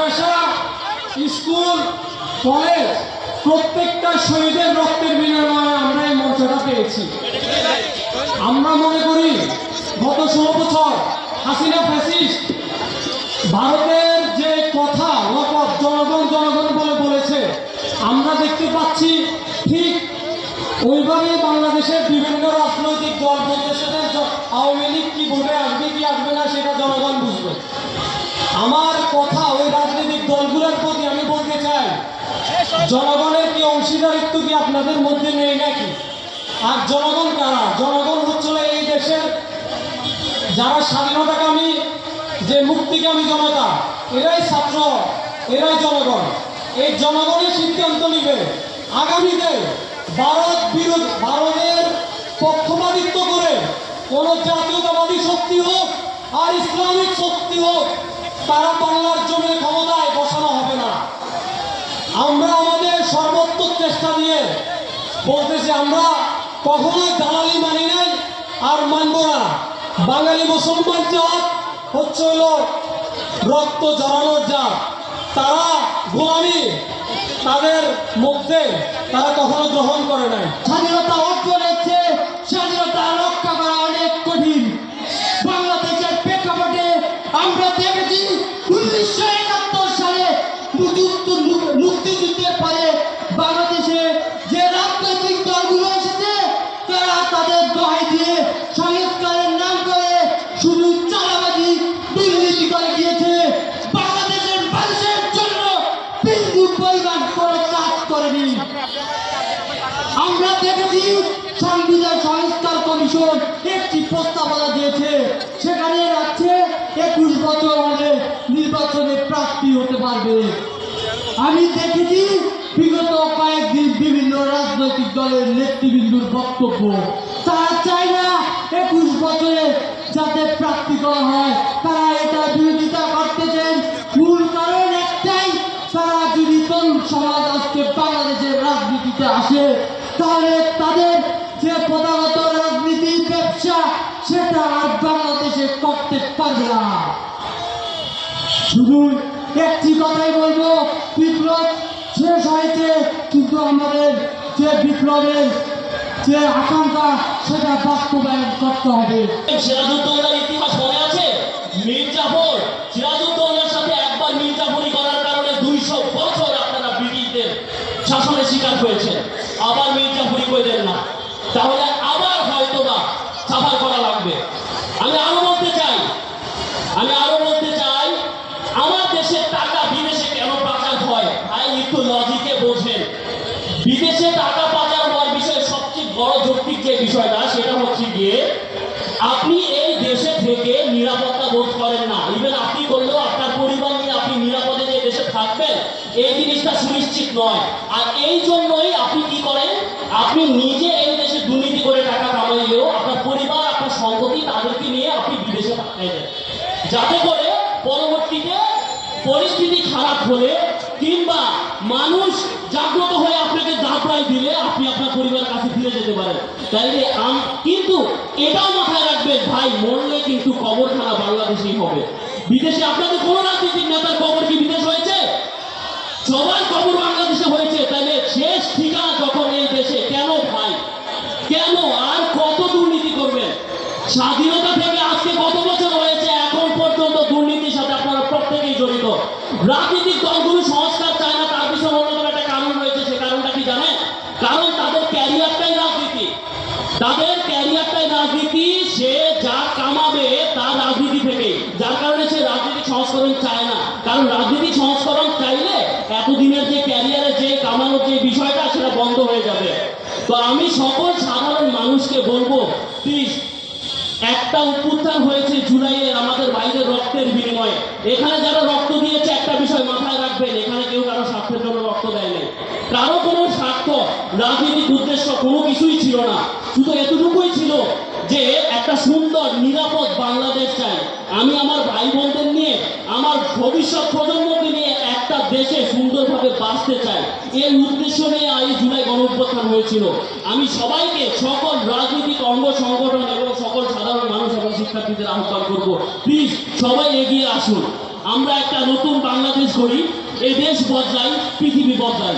মাদ্রাসা, school, college প্রত্যেকটা শহীদের রক্তের বিনিময়ে আমরা এই মঞ্চটা পেয়েছি। আমরা মনে করি গত 16 বছর হাসিনা ফ্যাসিস্ট ভারতের যে কথা ওয়াকফ জনগণ জনগণ বলে বলেছে, আমরা দেখতে পাচ্ছি ঠিক ওইভাবে বাংলাদেশের বিভিন্ন রাজনৈতিক দল বলতেছে যে আওয়ামী লীগ কি ভোটে আসবে কি আসবে না সেটা জনগণ বুঝবে। আমার কথা ওই রাজনৈতিক দলগুলোর প্রতি আমি বলতে চাই, জনগণের কি অংশীদারিত্ব কি আপনাদের মধ্যে নেই নাকি? আর জনগণ কারা? জনগণ হচ্ছিল এই দেশের যারা স্বাধীনতাকামী, যে মুক্তিকামী জনতা, এরাই ছাত্র, এরাই জনগণ। এই জনগণের সিদ্ধান্ত নিবে আগামীতে ভারতের পক্ষপাতিত্ব করে কোন জাতীয়তাবাদী শক্তি হোক আর ইসলামিক শক্তি হোক, তারা বাংলার জমিনে ক্ষমতায় বসানো হবে না। আমরা আমাদের সর্বোত্তম চেষ্টা দিয়ে বলতেছি, আমরা কখনোই দালালি মানি নাই আর মানব না। বাঙালি মুসলমান জাত হচ্ছে হলো রক্ত জড়ানোর জাত, তারা গোলামি তাদের মধ্যে তারা কখনো গ্রহণ করে নাই। স্বাধীনতা অর্জনের চেয়ে স্বাধীনতা রক্ষা করা অনেক কঠিন। বাংলাদেশের প্রেক্ষাপটে আমরা দেখেছি 1971 সালে মুক্তিযুদ্ধের পরে বাংলাদেশে যে রাজনৈতিক দলগুলো এসেছে, তারা তাদের দোহাই দিয়ে সংস্কারের নাম করে শুধু চালাবাজি দুর্নীতি করে গিয়েছে। বাংলাদেশের মানুষের জন্য বিন্দু পরিমাণ কোনো কাজ করেনি। আমরা দেখেছি সংবিধান সংস্কার কমিশন একটি প্রস্তাবনা দিয়েছে, সেখানে রাখছে 21 বছর হলে নির্বাচনে প্রার্থী হতে পারবে। আমি দেখেছি বিগত কয়েকদিন বিভিন্ন রাজনৈতিক দলের নেতৃবৃন্দুর বক্তব্য, তারা চায় না 21 বছরে যাতে প্রার্থী করা হয়। তারা এটা বিরোধিতা করতেছেন, মূল কারণ একটাই, তারা যদি তরুণ সমাজ আজকে বাংলাদেশের রাজনীতিতে আসে, তাহলে তাদের যে প্রথাগত রাজনীতির ব্যবসা সেটা আর বাংলাদেশে করতে পারবে না। শুধু একটি কথাই বলবো, বিপ্লব শেষ হয়েছে, কিন্তু আমাদের যে বিপ্লবের যে আকাঙ্ক্ষা সেটা বাস্তবায়ন করতে হবে। সিরাজউদ্দৌলার ইতিহাস মনে আছে? মীর জাফর সিরাজউদ্দৌলার সাথে একবার মির্জাফরি করার কারণে 200 বছর আপনারা ব্রিটিশদের শাসনের শিকার হয়েছেন। আবার মির্জাফরি কইলেন না, তাহলে আবার হয়তোবা সাফার করা লাগবে। আমি আরো বলতে চাই আমার দেশের টাকা বিদেশে কেন পাচার হয়? ভাই একটু লজিকে বোঝেন। বিদেশে টাকা পাচার হওয়ার বিষয়ে সবচেয়ে বড় যৌক্তিক যে বিষয়টা, সেটা হচ্ছে গিয়ে আপনি এই দেশে থেকে নিরাপত্তা বোধ করেন না। ইভেন আপনি করলেও আপনার পরিবার নিয়ে আপনি নিরাপদে যে দেশে থাকবেন, এই জিনিসটা সুনিশ্চিত নয়। আর এই জন্যই আপনি কি করেন, আপনি নিজে এই দেশে দুর্নীতি করে টাকা কামাইলেও আপনার পরিবার, আপনার সম্পত্তি, তাদেরকে নিয়ে আপনি বিদেশে পাঠাইলেন, যাতে করে পরবর্তীতে পরিস্থিতি খারাপ হলে কিংবা মানুষ জাগ্রত হয়ে আপনাকে দাবড়াই দিলে আপনি আপনার পরিবারের কাছে ফিরে যেতে পারেন। তাইলে কিন্তু এটাও মাথায় রাখবেন ভাই, মরলে কিন্তু কবরখানা বাংলাদেশেই হবে। বিদেশে আপনাদের কোন রাজনৈতিক নেতার কবর কি বিদেশ হয়েছে? সবার কবর বাংলাদেশে হয়েছে। তাইলে শেষ ঠিকানা যখন এই দেশে, কেন ভাই, কেন আর কত দুর্নীতি করবেন? স্বাধীনতা থেকে আজকে কত বছর হয়েছে, এখন পর্যন্ত দুর্নীতির সাথে আপনারা প্রত্যেকেই জড়িত। রাজনৈতিক দলগুলো সংস্কার চায় না, তার পিছনে অন্যতম একটা কারণ রয়েছে। সে কারণটা কি জানেন? কারণ তাদের ক্যারিয়ারটাই রাজনীতি, সে যা কামাবে তার রাজনীতি থেকে, যার কারণে সে রাজনৈতিক সংস্করণ চায় না। কারণ রাজনৈতিক সংস্করণ চাইলে এতদিনের যে ক্যারিয়ারে যে কামানোর যে বিষয়টা, সেটা বন্ধ হয়ে যাবে। তো আমি সকল সাধারণ মানুষকে বলবো, প্লিজ, একটা অভ্যুত্থান হয়েছে জুলাইয়ে আমাদের ভাইদের রক্তের বিনিময়ে। এখানে যারা রক্ত দিয়েছে, একটা বিষয় মাথায় রাখবেন, এখানে কেউ কারো স্বার্থের জন্য রক্ত দেয় নাই। কারো কোনো স্বার্থ, রাজনৈতিক উদ্দেশ্য কোনো কিছুই ছিল না। শুধু এতটুকুই ছিল যে একটা সুন্দর নিরাপদ বাংলাদেশ চাই। আমি আমার ভাই বোনদের নিয়ে, আমার ভবিষ্যৎ প্রজন্মকে নিয়ে একটা দেশে সুন্দরভাবে বাঁচতে চাই। এই উদ্দেশ্য নিয়ে এই জুলাই গণঅভ্যুত্থান হয়েছিল। আমি সবাইকে, সকল রাজনৈতিক অঙ্গ সংগঠন এবং সকল সাধারণ মানুষ এবং শিক্ষার্থীদের আহ্বান করব, প্লিজ সবাই এগিয়ে আসুন। আমরা একটা নতুন বাংলাদেশ গড়ি, এই দেশ বদলাই, পৃথিবী বদলাই।